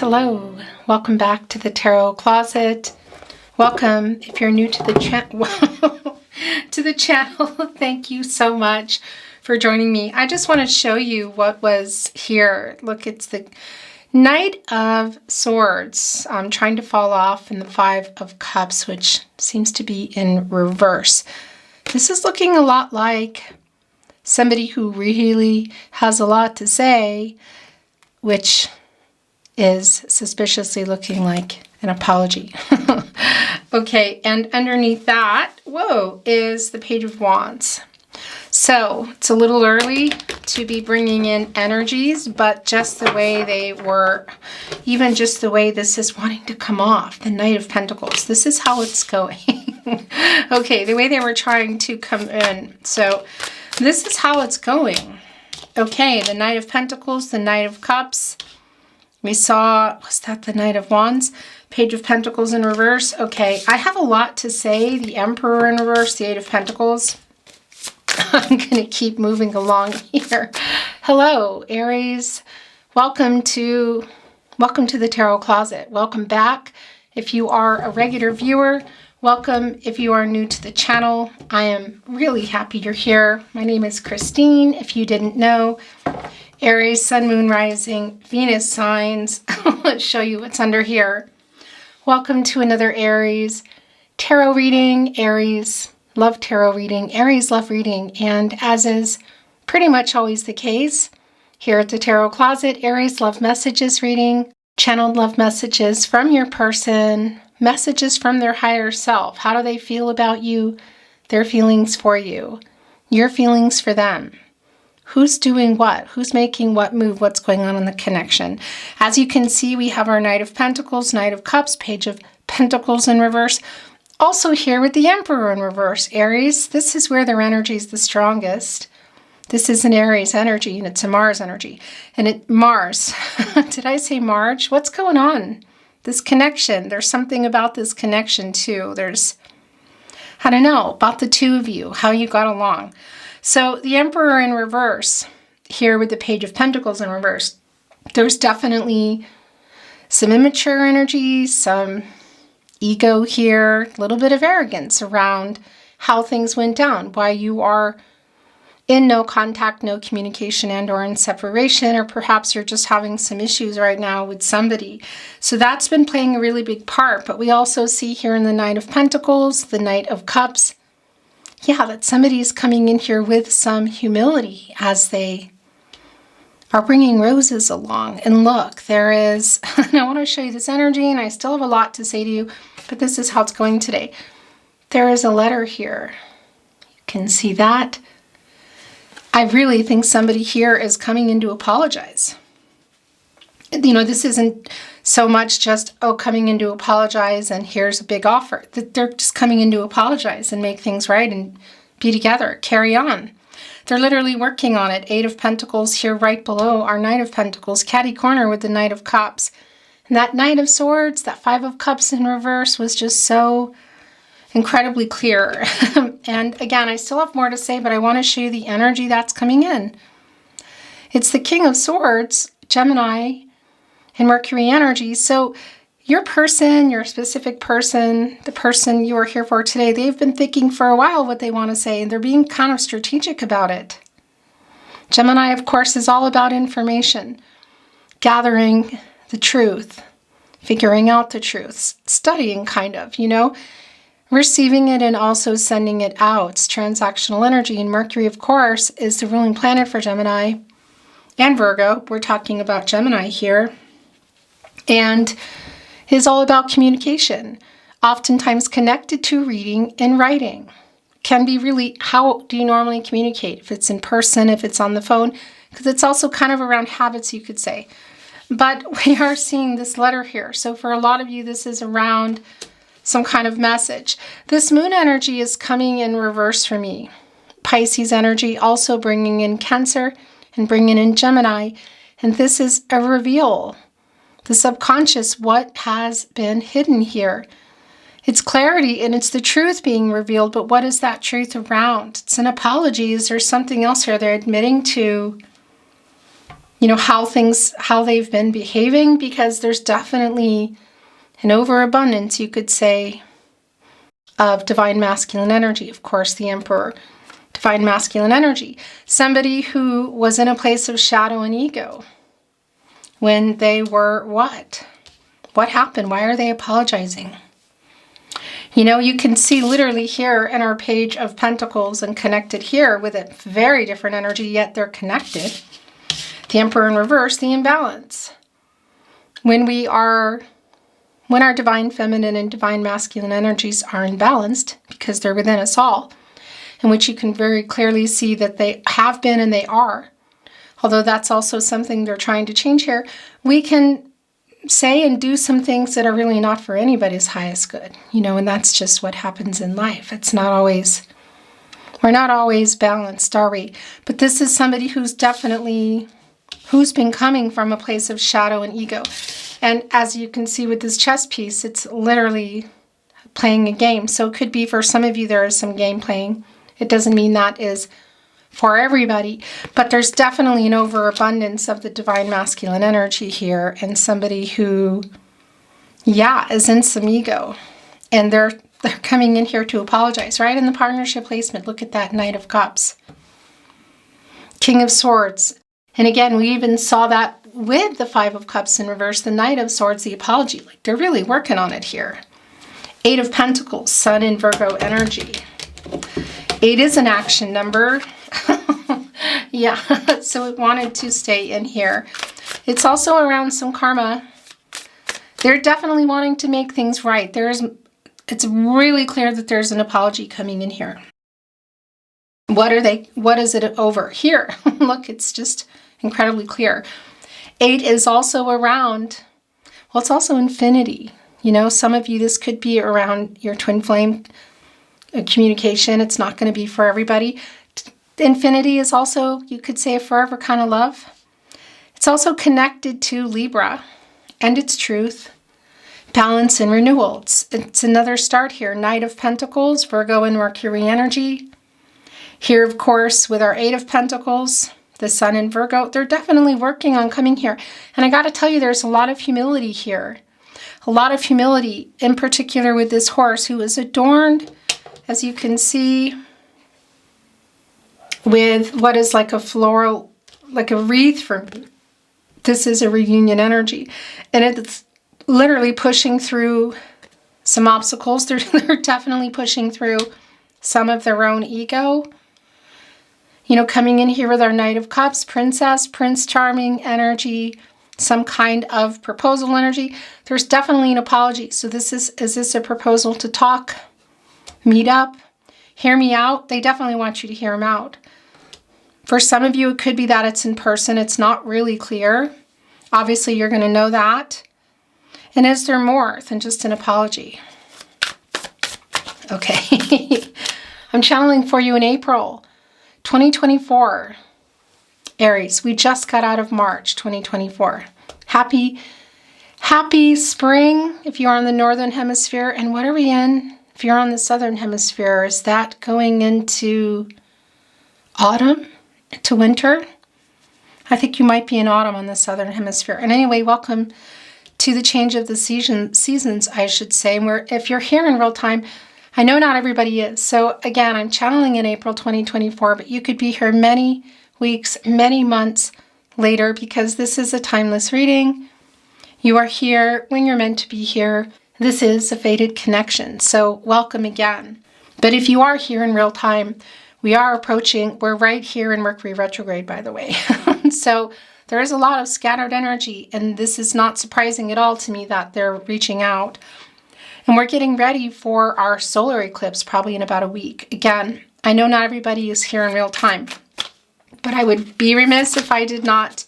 Hello, welcome back to the Tarot Closet. Welcome if you're new to the channel. Thank you so much for joining me. I just want to show you what was here. Look, it's the Knight of Swords. I'm trying to fall off in the Five of Cups, which seems to be in reverse. This is looking a lot like somebody who really has a lot to say, which is suspiciously looking like an apology. Okay, and underneath that, whoa, is the Page of Wands. So it's a little early to be bringing in energies, but just the way they were, even just the way this is wanting to come off, the Knight of Pentacles. This is how it's going. Okay, the way they were trying to come in. So this is how it's going. Okay, the Knight of Pentacles, the Knight of Cups. We saw, was that the Knight of Wands? Page of Pentacles in reverse. Okay, I have a lot to say. The Emperor in reverse, the Eight of Pentacles. I'm going to keep moving along here. Hello, Aries. Welcome to the Tarot Closet. Welcome back. If you are a regular viewer, welcome. If you are new to the channel, I am really happy you're here. My name is Christine. If you didn't know, Aries, Sun, Moon, Rising, Venus signs. Let's show you what's under here. Welcome to another Aries tarot reading. Aries love tarot reading. Aries love reading. And as is pretty much always the case here at the Tarot Closet, Aries love messages reading, channeled love messages from your person, messages from their higher self. How do they feel about you? Their feelings for you. Your feelings for them. Who's doing what? Who's making what move? What's going on in the connection? As you can see, we have our Knight of Pentacles, Knight of Cups, Page of Pentacles in reverse. Also here with the Emperor in reverse. Aries, this is where their energy is the strongest. This is an Aries energy, and it's a Mars energy. And Mars. Did I say March? What's going on? This connection. There's something about this connection, too. There's, I don't know, about the two of you, how you got along. So the Emperor in reverse, here with the Page of Pentacles in reverse, there's definitely some immature energy, some ego here, a little bit of arrogance around how things went down, why you are in no contact, no communication, and or in separation, or perhaps you're just having some issues right now with somebody. So that's been playing a really big part. But we also see here in the Knight of Pentacles, the Knight of Cups, yeah, that somebody is coming in here with some humility as they are bringing roses along. And look, there is, and I want to show you this energy, and I still have a lot to say to you, but this is how it's going today. There is a letter here. You can see that. I really think somebody here is coming in to apologize. You know, this isn't so much just, oh, coming in to apologize and here's a big offer. They're just coming in to apologize and make things right and be together, carry on. They're literally working on it. Eight of Pentacles here right below our Knight of Pentacles, catty corner with the Knight of Cups. And that Knight of Swords, that Five of Cups in reverse was just so incredibly clear. And again, I still have more to say, but I want to show you the energy that's coming in. It's the King of Swords, Gemini, and Mercury energy. So your person, your specific person, the person you are here for today, they've been thinking for a while what they want to say, and they're being kind of strategic about it. Gemini, of course, is all about information, gathering the truth, figuring out the truth, studying kind of, you know, receiving it and also sending it out. It's transactional energy, and Mercury, of course, is the ruling planet for Gemini and Virgo. We're talking about Gemini here. And is all about communication, oftentimes connected to reading and writing. Can be really, how do you normally communicate? If it's in person, if it's on the phone, because it's also kind of around habits, you could say. But we are seeing this letter here. So for a lot of you, this is around some kind of message. This moon energy is coming in reverse for me. Pisces energy also bringing in Cancer and bringing in Gemini. And this is a reveal. The subconscious, what has been hidden here. It's clarity and it's the truth being revealed, but what is that truth around? It's an apology. Is there something else here? They're admitting to how they've been behaving, because there's definitely an overabundance, you could say, of divine masculine energy. Of course, the Emperor, divine masculine energy. Somebody who was in a place of shadow and ego when they were what? What happened? Why are they apologizing? You can see literally here in our page of Pentacles and connected here with a very different energy, yet they're connected. The Emperor in reverse, the imbalance. When our divine feminine and divine masculine energies are imbalanced, because they're within us all, in which you can very clearly see that they have been and they are, although that's also something they're trying to change here, we can say and do some things that are really not for anybody's highest good, and that's just what happens in life. It's not always, we're not always balanced, are we? But this is somebody who's been coming from a place of shadow and ego. And as you can see with this chess piece, it's literally playing a game. So it could be for some of you there is some game playing. It doesn't mean that is for everybody, but there's definitely an overabundance of the divine masculine energy here, and somebody who, is in some ego, and they're coming in here to apologize, right? In the partnership placement, look at that Knight of Cups, King of Swords, and again, we even saw that with the Five of Cups in reverse, the Knight of Swords, the apology, like they're really working on it here. Eight of Pentacles, Sun in Virgo energy. 8 is an action number. So it wanted to stay in here. It's also around some karma. They're definitely wanting to make things right. It's really clear that there's an apology coming in here. What is it over? Here, look, it's just incredibly clear. 8 is also around, it's also infinity. Some of you, this could be around your twin flame communication. It's not going to be for everybody. Infinity is also, you could say, a forever kind of love. It's also connected to Libra and its truth, balance and renewal. It's another start here. Knight of Pentacles, Virgo and Mercury energy. Here, of course, with our 8 of Pentacles, the Sun in Virgo, they're definitely working on coming here. And I got to tell you, there's a lot of humility here. A lot of humility, in particular with this horse, who is adorned, as you can see, with what is like a floral, like a wreath for me. This is a reunion energy. And it's literally pushing through some obstacles. They're definitely pushing through some of their own ego. Coming in here with our Knight of Cups, Princess, Prince Charming energy, some kind of proposal energy. There's definitely an apology. So is this a proposal to talk, meet up, hear me out? They definitely want you to hear them out. For some of you, it could be that it's in person. It's not really clear. Obviously, you're going to know that. And is there more than just an apology? Okay. I'm channeling for you in April 2024. Aries, we just got out of March 2024. Happy spring if you're on the northern hemisphere. And what are we in? If you're on the southern hemisphere, is that going into autumn? To winter? I think you might be in autumn on the southern hemisphere. And anyway, welcome to the change of the seasons, I should say. Where if you're here in real time, I know not everybody is. So again, I'm channeling in April 2024, but you could be here many weeks, many months later, because this is a timeless reading. You are here when you're meant to be here. This is a fated connection. So welcome again. But if you are here in real time, we're right here in Mercury retrograde, by the way. So there is a lot of scattered energy, and this is not surprising at all to me that they're reaching out. And we're getting ready for our solar eclipse probably in about a week. Again, I know not everybody is here in real time, but I would be remiss if I did not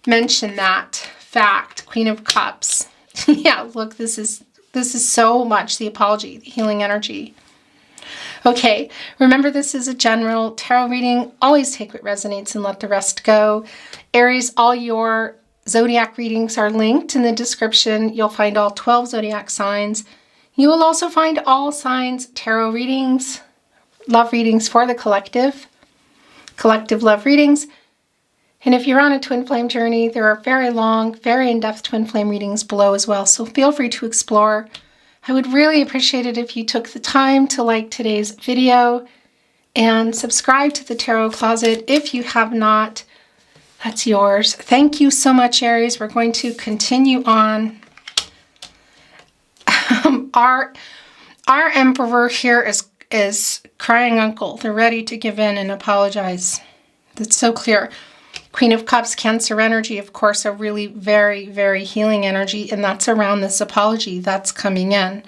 mention that fact. Queen of Cups. Yeah, look, this is so much the apology, the healing energy. Okay, remember this is a general tarot reading. Always take what resonates and let the rest go. Aries, all your zodiac readings are linked in the description. You'll find all 12 zodiac signs. You will also find all signs tarot readings, love readings for the collective love readings. And if you're on a twin flame journey, there are very long, very in-depth twin flame readings below as well. So feel free to explore. I would really appreciate it if you took the time to like today's video and subscribe to the Tarot Closet if you have not. That's yours. Thank you so much, Aries. We're going to continue on. Our Emperor here is crying uncle. They're ready to give in and apologize. That's so clear. Queen of Cups, Cancer energy, of course, a really very, very healing energy, and that's around this apology that's coming in.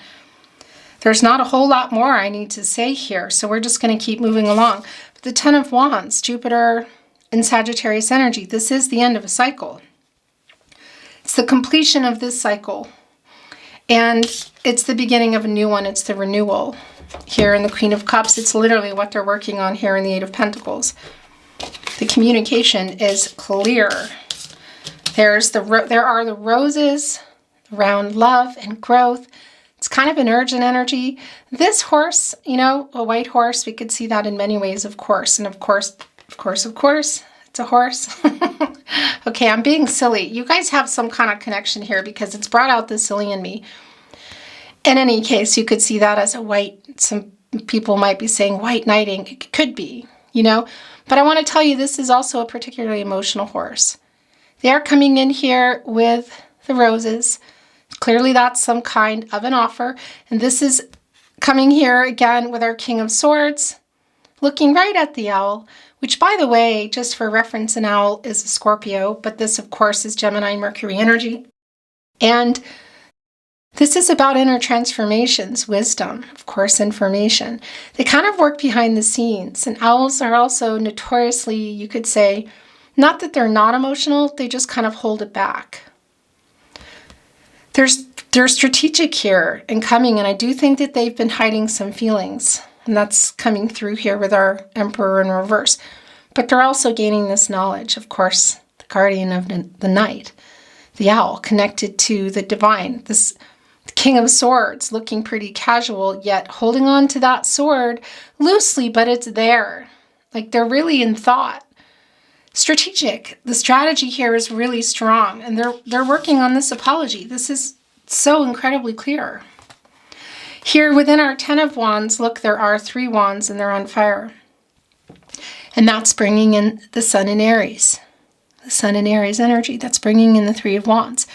There's not a whole lot more I need to say here, so we're just going to keep moving along. But the Ten of Wands, Jupiter and Sagittarius energy, this is the end of a cycle. It's the completion of this cycle, and it's the beginning of a new one. It's the renewal. Here in the Queen of Cups, it's literally what they're working on here in the Eight of Pentacles. The communication is clear. There are the roses around love and growth. It's kind of an urgent energy. This horse, you know, a white horse, we could see that in many ways, of course. And of course, it's a horse. Okay, I'm being silly. You guys have some kind of connection here because it's brought out the silly in me. In any case, you could see that as a white. Some people might be saying white knighting. It could be, you know. But I want to tell you, this is also a particularly emotional horse. They are coming in here with the roses. Clearly, that's some kind of an offer. And this is coming here again with our King of Swords, looking right at the owl, which, by the way, just for reference, an owl is a Scorpio, but this, of course, is Gemini Mercury energy. And this is about inner transformations, wisdom, of course, information. They kind of work behind the scenes. And owls are also notoriously, you could say, not that they're not emotional, they just kind of hold it back. They're strategic here and coming, and I do think that they've been hiding some feelings. And that's coming through here with our Emperor in reverse. But they're also gaining this knowledge, of course, the guardian of the night, the owl, connected to the divine, this King of Swords, looking pretty casual, yet holding on to that sword loosely, but it's there. Like they're really in thought. Strategic. The strategy here is really strong, and they're working on this apology. This is so incredibly clear. Here within our Ten of Wands, look, there are 3 wands and they're on fire. And that's bringing in the Sun in Aries. The Sun in Aries energy. That's bringing in the 3 of Wands.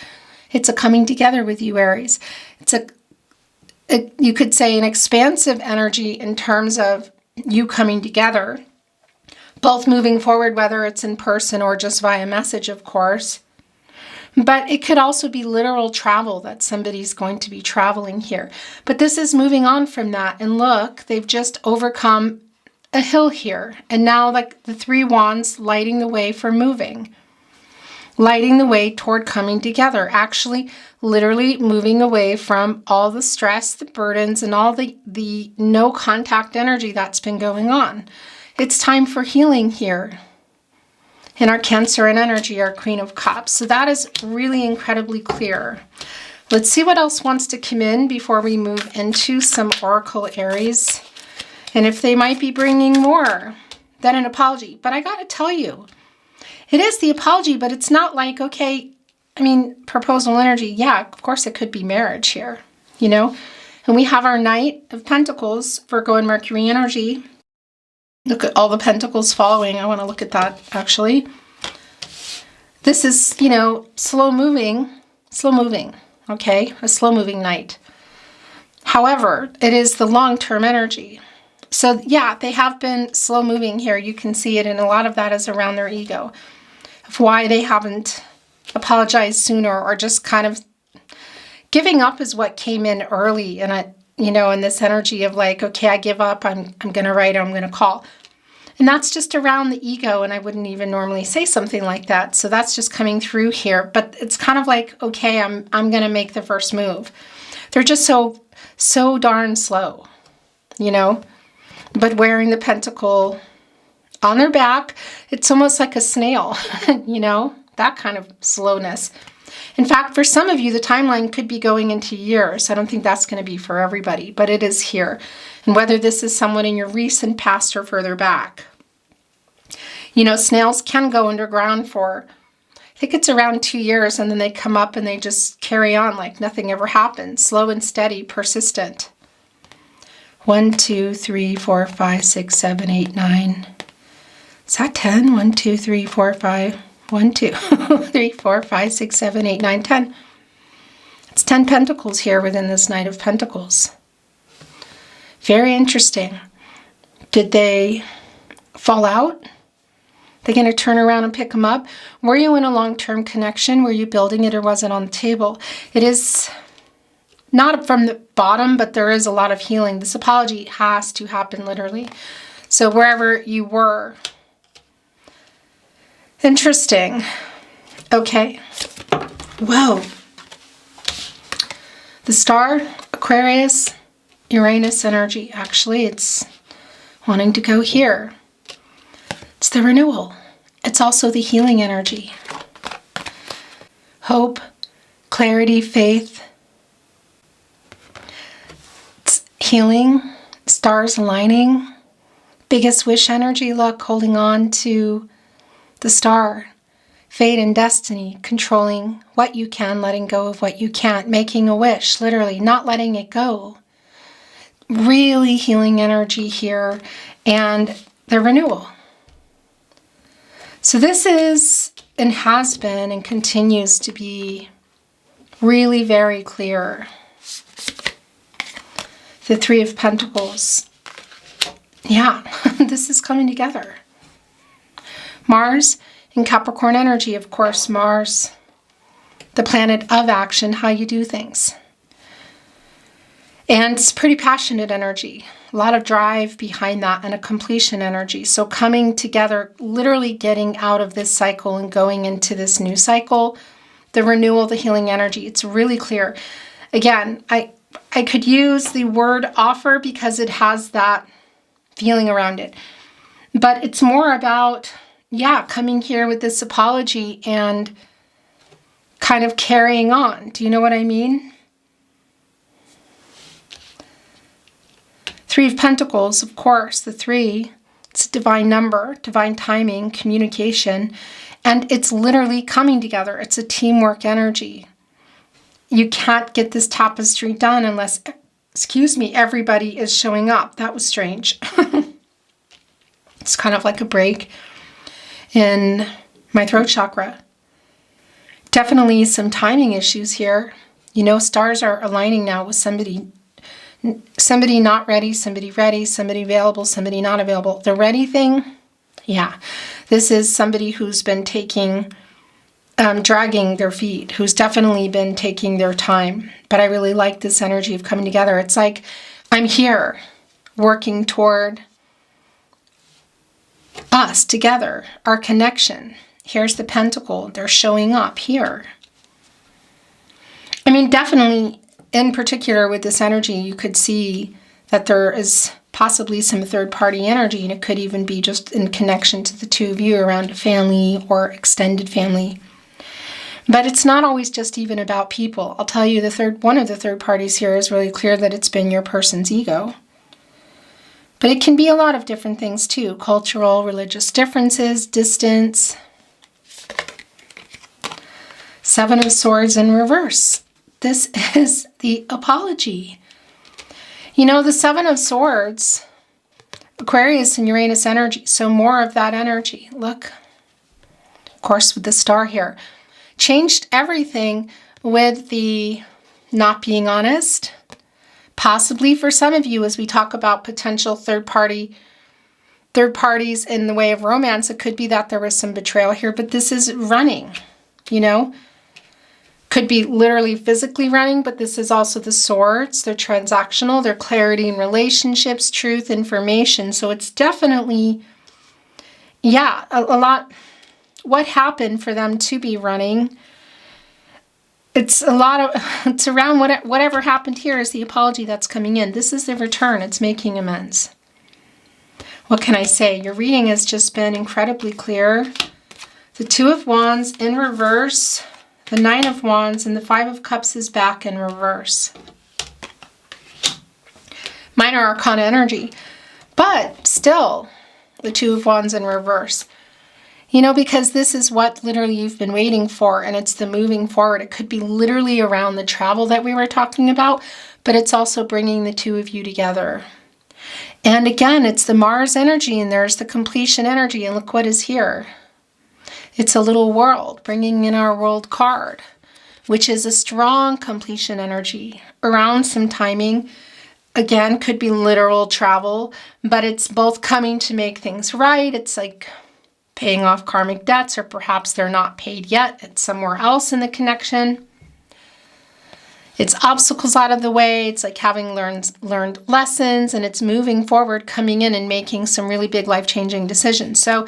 It's a coming together with you, Aries. It's you could say an expansive energy in terms of you coming together, both moving forward, whether it's in person or just via message, of course. But it could also be literal travel that somebody's going to be traveling here. But this is moving on from that. And look, they've just overcome a hill here. And now like the 3 wands lighting the way for moving. Lighting the way toward coming together, actually literally moving away from all the stress, the burdens, and all the no contact energy that's been going on. It's time for healing here. In our Cancer and energy, our Queen of Cups. So that is really incredibly clear. Let's see what else wants to come in before we move into some Oracle Aries. And if they might be bringing more than an apology. But I got to tell you, it is the apology, but it's not like, okay, I mean, proposal energy. Yeah, of course it could be marriage here, you know. And we have our Knight of Pentacles, Virgo and Mercury energy. Look at all the pentacles following. I want to look at that, actually. This is, you know, slow moving, okay? A slow moving Knight. However, it is the long-term energy. So, yeah, they have been slow moving here. You can see it, and a lot of that is around their ego, of why they haven't apologized sooner, or just kind of giving up is what came in early. And you know, in this energy of like, okay, I give up, I'm going to write, I'm going to call. And that's just around the ego, and I wouldn't even normally say something like that. So that's just coming through here. But it's kind of like, okay, I'm going to make the first move. They're just so darn slow, you know. But wearing the pentacle on their back, it's almost like a snail, you know, that kind of slowness. In fact, for some of you, the timeline could be going into years. I don't think that's going to be for everybody, but it is here. And whether this is someone in your recent past or further back. You know, snails can go underground for, I think it's around 2 years, and then they come up and they just carry on like nothing ever happened. Slow and steady, persistent. 1, 2, 3, 4, 5, 6, 7, 8, 9. Is that 10? 1, 2, 3, 4, 5. 1, 2, 3, 4, 5, 6, 7, 8, 9, 10. It's 10 pentacles here within this Knight of Pentacles. Very interesting. Did they fall out? They're going to turn around and pick them up? Were you in a long-term connection? Were you building it, or was it on the table? It is not from the bottom, but there is a lot of healing. This apology has to happen literally. So wherever you were. Interesting. Okay. Whoa. The star, Aquarius, Uranus energy. Actually, it's wanting to go here. It's the renewal. It's also the healing energy. Hope, clarity, faith. It's healing, stars aligning. Biggest wish energy, look, holding on to the star. Fate and destiny, controlling what you can, letting go of what you can't, making a wish, literally, not letting it go. Really healing energy here, and the renewal. So this is, and has been, and continues to be really very clear. The Three of Pentacles. Yeah, this is coming together. Mars in Capricorn energy, of course, Mars, the planet of action, how you do things. And it's pretty passionate energy. A lot of drive behind that, and a completion energy. So coming together, literally getting out of this cycle and going into this new cycle, the renewal, the healing energy. It's really clear. Again, I could use the word offer because it has that feeling around it. But it's more about, yeah, coming here with this apology and kind of carrying on. Do you know what I mean? Three of Pentacles, of course, the 3, it's a divine number, divine timing, communication, and it's literally coming together. It's a teamwork energy. You can't get this tapestry done unless, excuse me, everybody is showing up. That was strange. It's kind of like a break in my throat chakra. Definitely some timing issues here. You know, stars are aligning now with somebody not ready, somebody available, somebody not available. The ready thing, yeah. This is somebody who's been taking, dragging their feet, who's definitely been taking their time. But I really like this energy of coming together. It's like, I'm here working toward us together, our connection. Here's the pentacle. They're showing up here. I mean, definitely, in particular with this energy, you could see that there is possibly some third-party energy, and it could even be just in connection to the two of you around a family or extended family. But it's not always just even about people. I'll tell you, one of the third parties here is really clear that it's been your person's ego. But it can be a lot of different things too. Cultural, religious differences, distance. Seven of Swords in reverse. This is the apology. You know, the Seven of Swords, Aquarius and Uranus energy. So more of that energy. Look, of course, with the star here. Changed everything with the not being honest. Possibly for some of you, as we talk about potential third parties in the way of romance, it could be that there was some betrayal here, but this is running, you know. Could be literally physically running, but this is also the swords. They're transactional, they're clarity in relationships, truth, information. So it's definitely, yeah, a lot. What happened for them to be running? It's a lot of, it's around whatever happened here is the apology that's coming in. This is the return. It's making amends. What can I say? Your reading has just been incredibly clear. The Two of Wands in reverse, the Nine of Wands, and the Five of Cups is back in reverse. Minor Arcana energy. But still, the Two of Wands in reverse. You know, because this is what literally you've been waiting for, and it's the moving forward. It could be literally around the travel that we were talking about, but it's also bringing the two of you together. And again, it's the Mars energy, and there's the completion energy, and look what is here. It's a little world, bringing in our world card, which is a strong completion energy around some timing. Again, could be literal travel, but it's both coming to make things right. It's like paying off karmic debts, or perhaps they're not paid yet. It's somewhere else in the connection. It's obstacles out of the way. It's like having learned lessons, and it's moving forward, coming in and making some really big life-changing decisions. So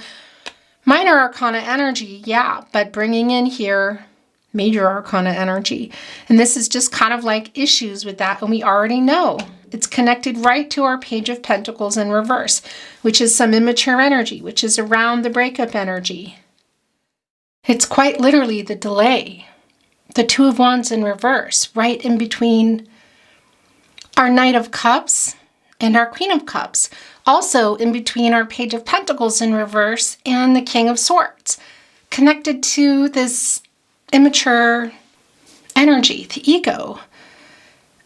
minor arcana energy, yeah, but bringing in here major arcana energy. And this is just kind of like issues with that, and we already know. It's connected right to our Page of Pentacles in reverse, which is some immature energy, which is around the breakup energy. It's quite literally the delay. The Two of Wands in reverse, right in between our Knight of Cups and our Queen of Cups. Also in between our Page of Pentacles in reverse and the King of Swords. Connected to this immature energy, the ego.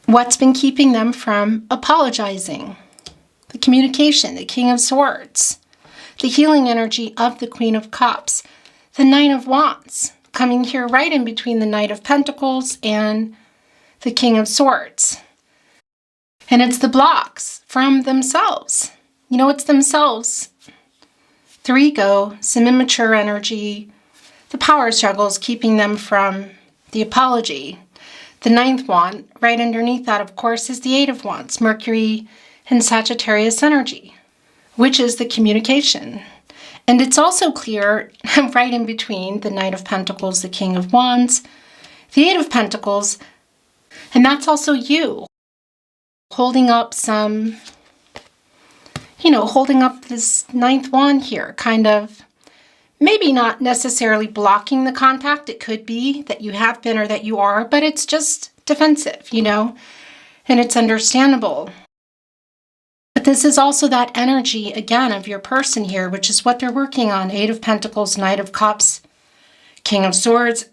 What's been keeping them from apologizing? The communication, the King of Swords. The healing energy of the Queen of Cups. The Nine of Wands, coming here right in between the Knight of Pentacles and the King of Swords. And it's the blocks from themselves. You know, it's themselves. Their ego, some immature energy, the power struggles keeping them from the apology. The ninth wand, right underneath that, of course, is the Eight of Wands, Mercury and Sagittarius energy, which is the communication. And it's also clear right in between the Knight of Pentacles, the King of Wands, the Eight of Pentacles, and that's also you holding up some, holding up this ninth wand here, kind of maybe not necessarily blocking the contact. It could be that you have been or that you are, but it's just defensive, and it's understandable. But this is also that energy, again, of your person here, which is what they're working on. Eight of Pentacles, Knight of Cups, King of Swords,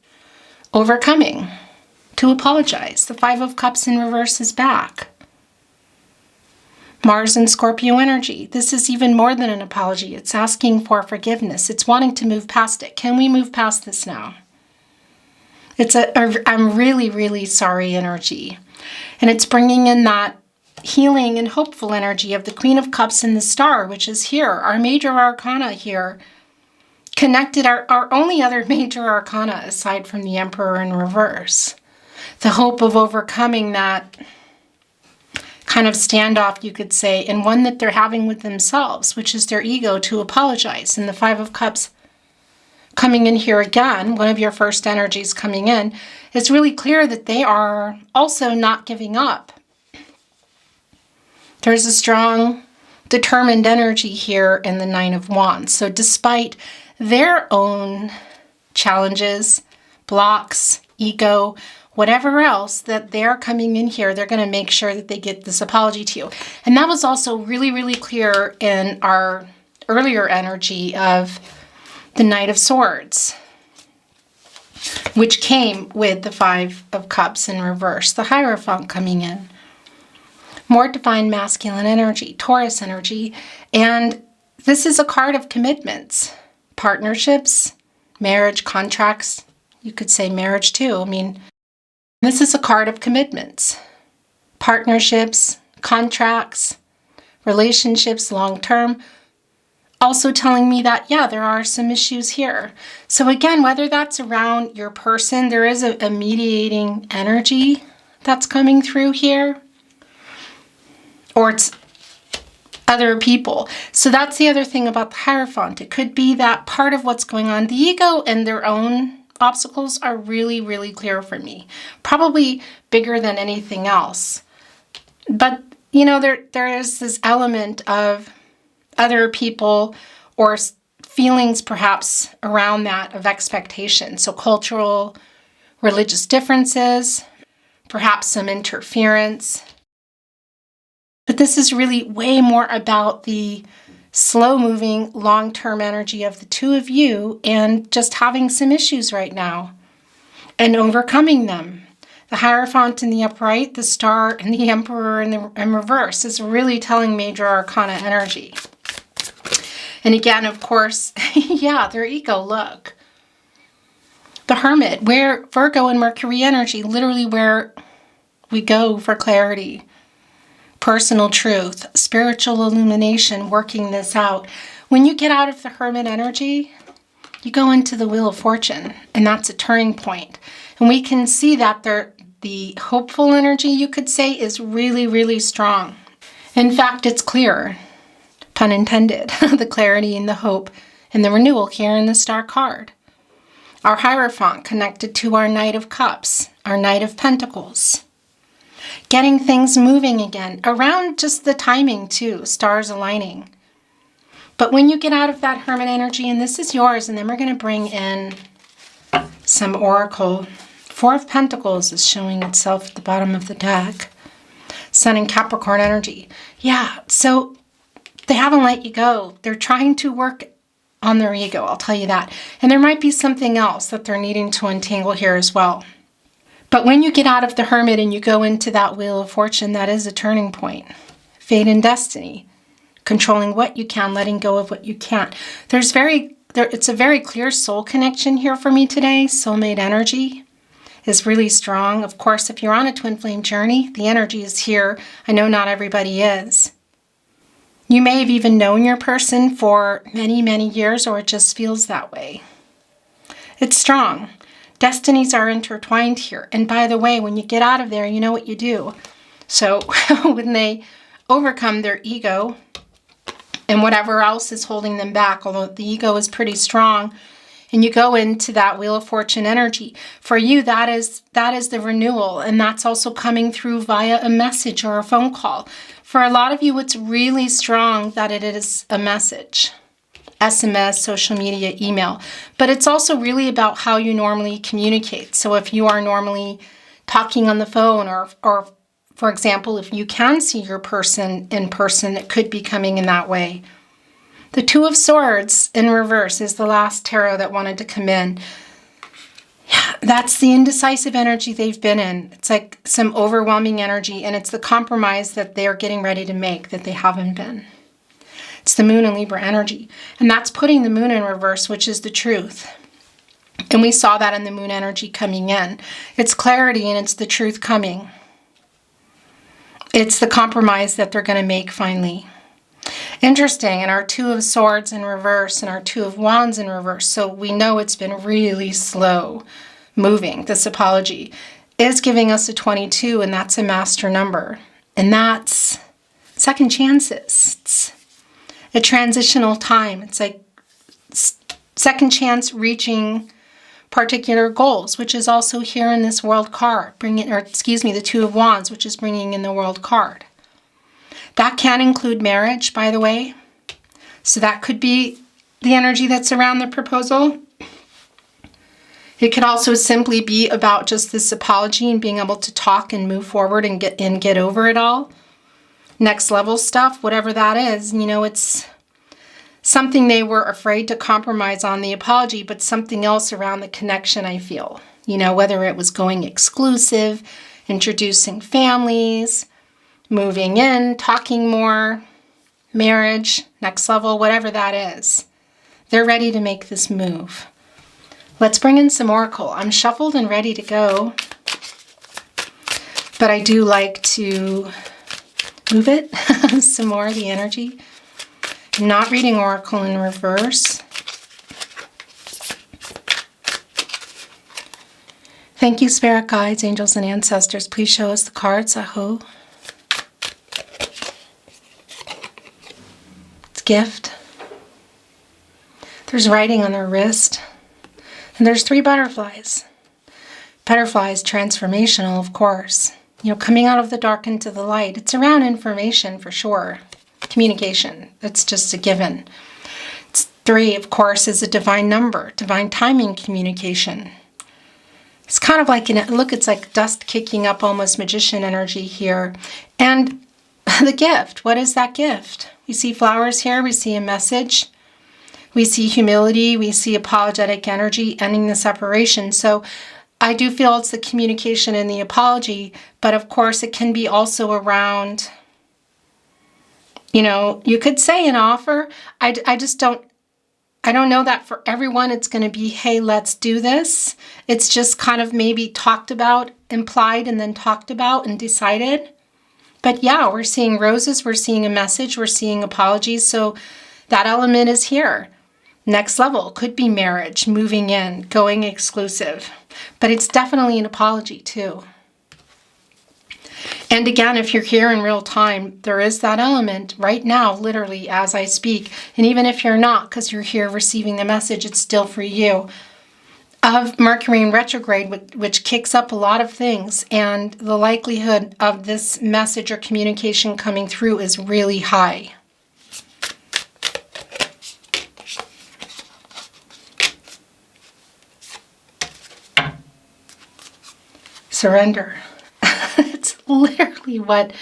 overcoming, to apologize. The Five of Cups in reverse is back. Mars and Scorpio energy. This is even more than an apology. It's asking for forgiveness. It's wanting to move past it. Can we move past this now? It's I'm really, really sorry energy. And it's bringing in that healing and hopeful energy of the Queen of Cups and the Star, which is here, our major arcana here, connected our only other major arcana aside from the Emperor in reverse. The hope of overcoming that kind of standoff, you could say, and one that they're having with themselves, which is their ego, to apologize. And the Five of Cups coming in here again, one of your first energies coming in, it's really clear that they are also not giving up. There's a strong, determined energy here in the Nine of Wands. So despite their own challenges, blocks, ego, whatever else that they're coming in here, they're going to make sure that they get this apology to you. And that was also really, really clear in our earlier energy of the Knight of Swords, which came with the Five of Cups in reverse, the Hierophant coming in. More divine masculine energy, Taurus energy, and this is a card of commitments, partnerships, marriage, contracts. You could say marriage too. This is a card of commitments, partnerships, contracts, relationships, long-term. Also telling me that, yeah, there are some issues here. So again, whether that's around your person, there is a mediating energy that's coming through here, or it's other people. So that's the other thing about the Hierophant. It could be that part of what's going on. The ego and their own obstacles are really, really clear for me. Probably bigger than anything else. But, there is this element of other people or feelings perhaps around that of expectation. So cultural, religious differences, perhaps some interference. But this is really way more about the slow-moving, long-term energy of the two of you and just having some issues right now and overcoming them. The Hierophant in the upright, the Star, and the Emperor in reverse is really telling major arcana energy. And again, of course, yeah, their ego, look. The Hermit, where Virgo and Mercury energy, literally where we go for clarity, personal truth, spiritual illumination, working this out. When you get out of the Hermit energy, you go into the Wheel of Fortune, and that's a turning point. And we can see that the hopeful energy, you could say, is really, really strong. In fact, it's clear, pun intended, the clarity and the hope and the renewal here in the Star card. Our Hierophant connected to our Knight of Cups, our Knight of Pentacles. Getting things moving again, around just the timing too, stars aligning. But when you get out of that Hermit energy, and this is yours, and then we're going to bring in some Oracle. Four of Pentacles is showing itself at the bottom of the deck. Sun and Capricorn energy. Yeah, so they haven't let you go. They're trying to work on their ego, I'll tell you that. And there might be something else that they're needing to untangle here as well. But when you get out of the Hermit and you go into that Wheel of Fortune, that is a turning point. Fate and destiny. Controlling what you can, letting go of what you can't. It's a very clear soul connection here for me today. Soulmate energy is really strong. Of course, if you're on a twin flame journey, the energy is here. I know not everybody is. You may have even known your person for many, many years, or it just feels that way. It's strong. Destinies are intertwined here. And by the way, when you get out of there, you know what you do. So when they overcome their ego and whatever else is holding them back, although the ego is pretty strong, and you go into that Wheel of Fortune energy, for you, that is the renewal. And that's also coming through via a message or a phone call. For a lot of you, it's really strong that it is a message. SMS, social media, email. But it's also really about how you normally communicate. So if you are normally talking on the phone, or for example, if you can see your person in person, it could be coming in that way. The Two of Swords in reverse is the last tarot that wanted to come in. Yeah, that's the indecisive energy they've been in. It's like some overwhelming energy, and it's the compromise that they're getting ready to make that they haven't been. It's the Moon and Libra energy, and that's putting the Moon in reverse, which is the truth. And we saw that in the Moon energy coming in. It's clarity, and it's the truth coming. It's the compromise that they're going to make finally. Interesting, and our Two of Swords in reverse and our Two of Wands in reverse. So we know it's been really slow moving. This apology is giving us a 22, and that's a master number. And that's second chances. It's a transitional time. It's like second chance reaching particular goals, which is also here in this World card. The Two of Wands, which is bringing in the World card. That can include marriage, by the way. So that could be the energy that's around the proposal. It could also simply be about just this apology and being able to talk and move forward and get over it all. Next level stuff, whatever that is. You know, it's something they were afraid to compromise on the apology, but something else around the connection, I feel. You know, whether it was going exclusive, introducing families, moving in, talking more, marriage, next level, whatever that is. They're ready to make this move. Let's bring in some Oracle. I'm shuffled and ready to go, but I do like to move it some more, the energy. I'm not reading Oracle in reverse. Thank you, Spirit Guides, Angels, and Ancestors. Please show us the cards. Aho. Gift. There's writing on their wrist, and there's 3 butterflies. Butterflies, transformational, of course. You know, coming out of the dark into the light. It's around information for sure. Communication. It's just a given. 3, of course, is a divine number, divine timing communication. It's kind of like, it's like dust kicking up, almost magician energy here. And the gift, what is that gift? We see flowers here. We see a message. We see humility. We see apologetic energy ending the separation. So I do feel it's the communication and the apology, but of course it can be also around, you know, you could say an offer. I don't know that for everyone it's going to be, hey, let's do this. It's just kind of maybe talked about, implied, and then talked about and decided. But yeah, we're seeing roses, we're seeing a message, we're seeing apologies. So that element is here. Next level could be marriage, moving in, going exclusive. But it's definitely an apology too. And again, if you're here in real time, there is that element right now, literally as I speak. And even if you're not, because you're here receiving the message, it's still for you, of Mercury in retrograde, which kicks up a lot of things. And the likelihood of this message or communication coming through is really high. Surrender. It's literally what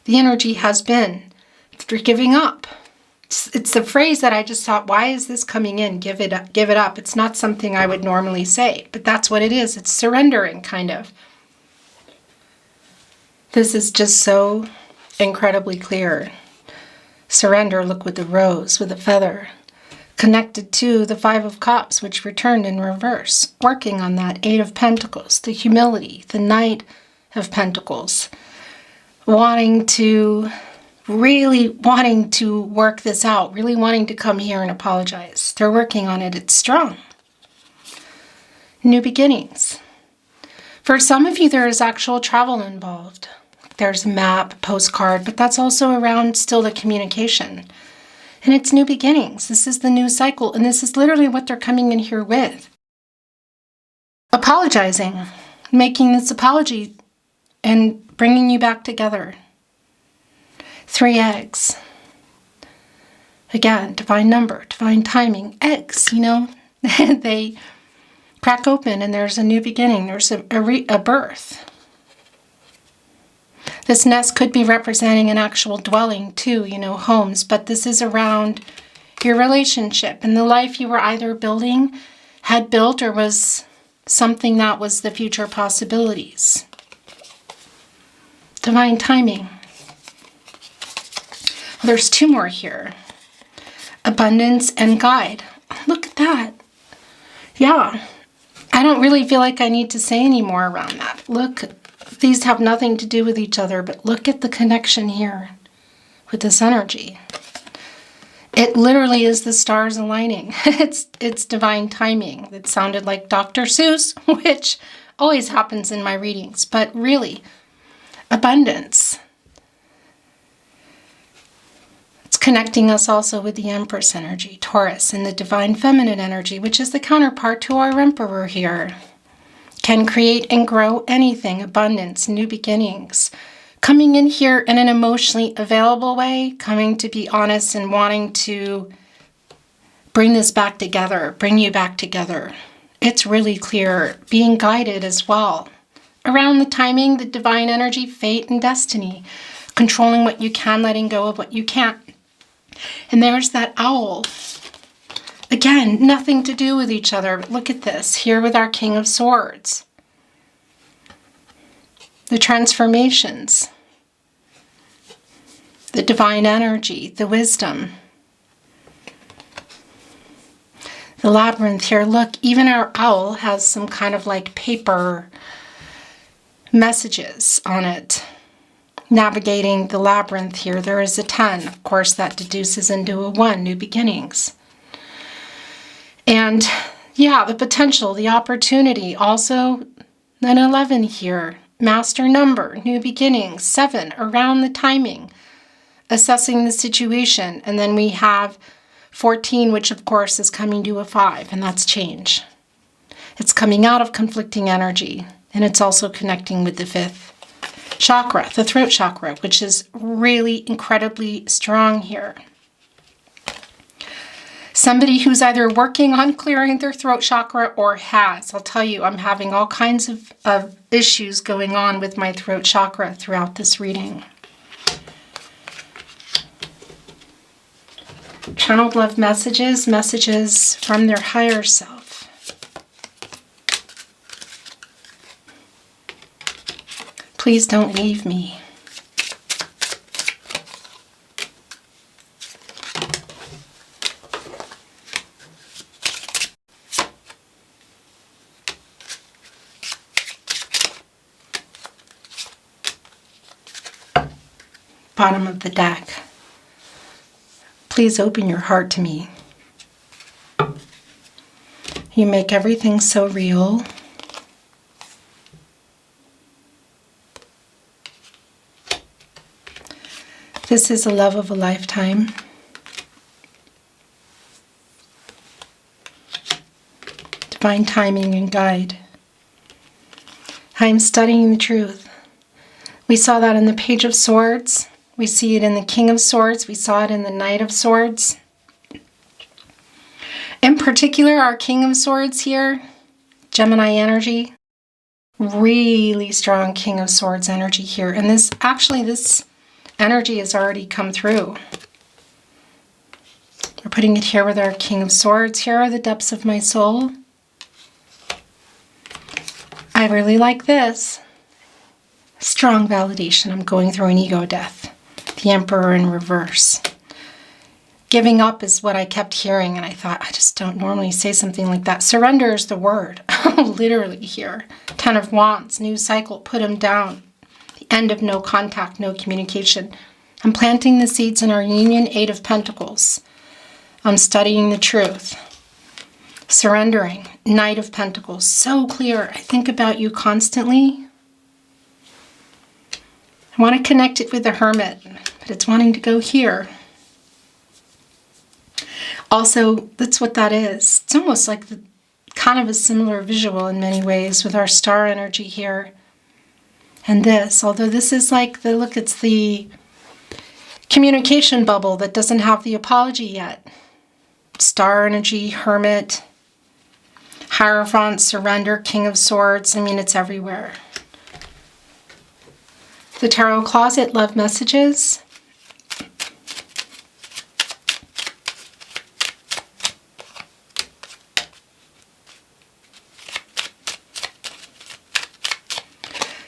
the energy has been. They're giving up. It's the phrase that I just thought, why is this coming in? Give it up. Give it up. It's not something I would normally say, but that's what it is. It's surrendering, kind of. This is just so incredibly clear. Surrender, look with the rose, with the feather. Connected to the Five of Cups, which returned in reverse. Working on that Eight of Pentacles, the humility, the Knight of Pentacles. Really wanting to work this out. Really wanting to come here and apologize. They're working on it. It's strong. New beginnings. For some of you, there is actual travel involved. There's a map, postcard, but that's also around still the communication. And it's new beginnings. This is the new cycle. And this is literally what they're coming in here with. Apologizing. Making this apology and bringing you back together. 3 eggs. Again, divine number, divine timing. Eggs, you know, they crack open and there's a new beginning. There's a birth. This nest could be representing an actual dwelling too, you know, homes, but this is around your relationship and the life you were either building, had built, or was something that was the future possibilities. Divine timing. There's 2 more here. Abundance and guide. Look at that. Yeah. I don't really feel like I need to say any more around that. Look, these have nothing to do with each other, but look at the connection here with this energy. It literally is the stars aligning. It's divine timing. It sounded like Dr. Seuss, which always happens in my readings, but really, abundance. It's connecting us also with the Empress energy, Taurus, and the divine feminine energy, which is the counterpart to our Emperor here. Can create and grow anything, abundance, new beginnings. Coming in here in an emotionally available way, coming to be honest and wanting to bring this back together, bring you back together. It's really clear, being guided as well. Around the timing, the divine energy, fate, and destiny. Controlling what you can, letting go of what you can't. And there's that owl. Again, nothing to do with each other. But look at this, here with our King of Swords. The transformations. The divine energy, the wisdom. The labyrinth here. Look, even our owl has some kind of like paper messages on it. Navigating the labyrinth here. There is a 10. Of course, that deduces into a 1, new beginnings. And yeah, the potential, the opportunity. Also, an 11 here. Master number, new beginnings. 7, around the timing. Assessing the situation. And then we have 14, which of course is coming to a 5, and that's change. It's coming out of conflicting energy. And it's also connecting with the 5th chakra, the throat chakra, which is really incredibly strong here. Somebody who's either working on clearing their throat chakra or has. I'll tell you, I'm having all kinds of issues going on with my throat chakra throughout this reading. Channeled love messages, messages from their higher self. Please don't leave me. Bottom of the deck. Please open your heart to me. You make everything so real. This is a love of a lifetime. Divine timing and guide. I am studying the truth. We saw that in the Page of Swords. We see it in the King of Swords. We saw it in the Knight of Swords. In particular, our King of Swords here, Gemini energy. Really strong King of Swords energy here. And this energy has already come through. We're putting it here with our King of Swords. Here are the depths of my soul. I really like this. Strong validation. I'm going through an ego death. The Emperor in reverse. Giving up is what I kept hearing, and I thought, I just don't normally say something like that. Surrender is the word. Literally here. 10 of Wands, new cycle, put them down. The end of no contact, no communication. I'm planting the seeds in our union, 8 of Pentacles. I'm studying the truth. Surrendering, Knight of Pentacles. So clear. I think about you constantly. I want to connect it with the Hermit, but it's wanting to go here. Also, that's what that is. It's almost like kind of a similar visual in many ways with our star energy here. And this, although this is like it's the communication bubble that doesn't have the apology yet. Star energy, Hermit, Hierophant, Surrender, King of Swords. I mean, it's everywhere. The Tarot Closet, love messages.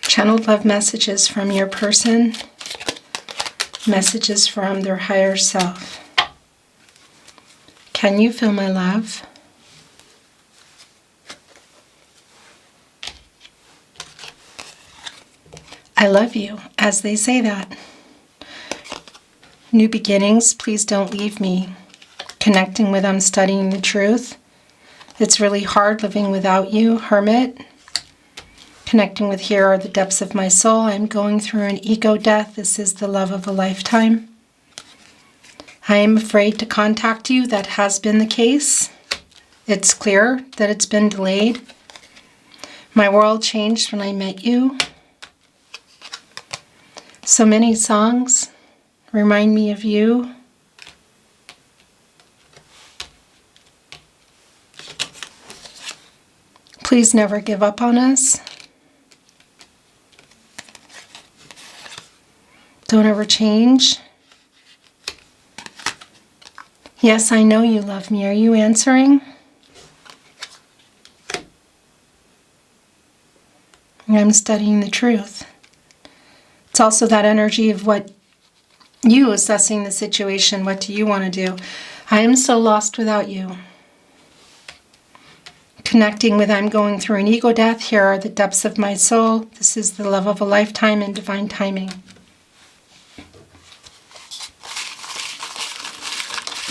Channeled love messages from your person. Messages from their higher self. Can you feel my love? I love you, as they say that. New beginnings, please don't leave me. Connecting with them, studying the truth. It's really hard living without you, Hermit. Connecting with here are the depths of my soul. I'm going through an ego death. This is the love of a lifetime. I am afraid to contact you. That has been the case. It's clear that it's been delayed. My world changed when I met you. So many songs remind me of you. Please never give up on us. Don't ever change. Yes, I know you love me. Are you answering? I'm studying the truth. It's also that energy of what you assessing the situation. What do you want to do? I am so lost without you. Connecting with I'm going through an ego death. Here are the depths of my soul. This is the love of a lifetime and divine timing.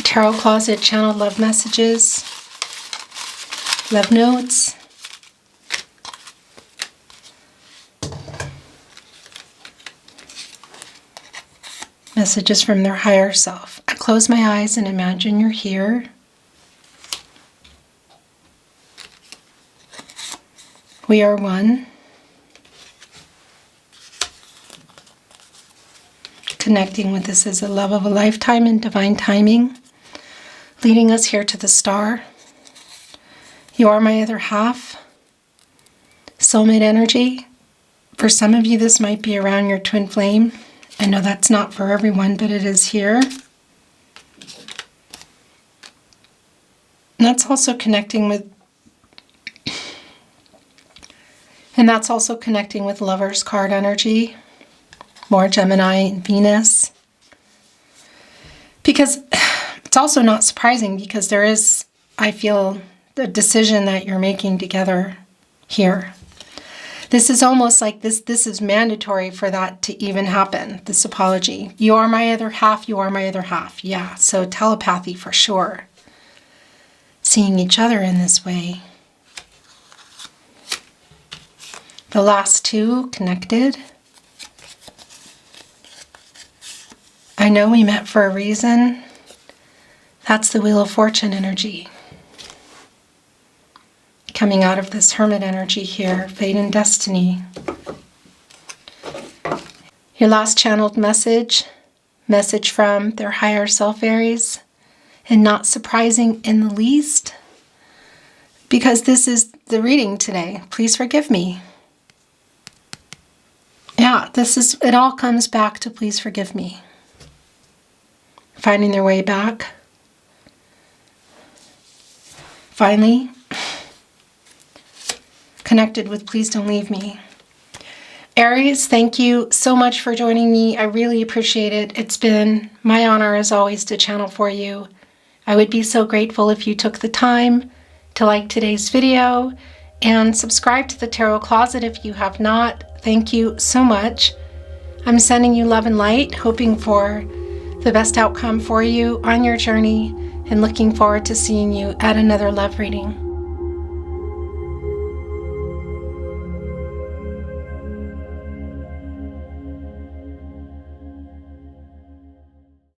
Tarot Closet, channeled love messages, love notes. Messages from their higher self. I close my eyes and imagine you're here. We are one. Connecting with this as a love of a lifetime and divine timing. Leading us here to the star. You are my other half. Soulmate energy. For some of you, this might be around your twin flame. I know that's not for everyone, but it is here. And that's also connecting with Lover's card energy, more Gemini and Venus. Because it's also not surprising, because there is, I feel, the decision that you're making together here. This is almost like this is mandatory for that to even happen, this apology. You are my other half, you are my other half. Yeah, so telepathy for sure. Seeing each other in this way. The last two connected. I know we met for a reason. That's the Wheel of Fortune energy. Coming out of this Hermit energy here, fate and destiny. Your last channeled message from their higher self, Aries, and not surprising in the least, because this is the reading today. Please forgive me. Yeah, it all comes back to please forgive me. Finding their way back. Finally, connected with please don't leave me. Aries, thank you so much for joining me. I really appreciate it. It's been my honor as always to channel for you. I would be so grateful if you took the time to like today's video and subscribe to the Tarot Closet if you have not. Thank you so much. I'm sending you love and light, hoping for the best outcome for you on your journey, and looking forward to seeing you at another love reading.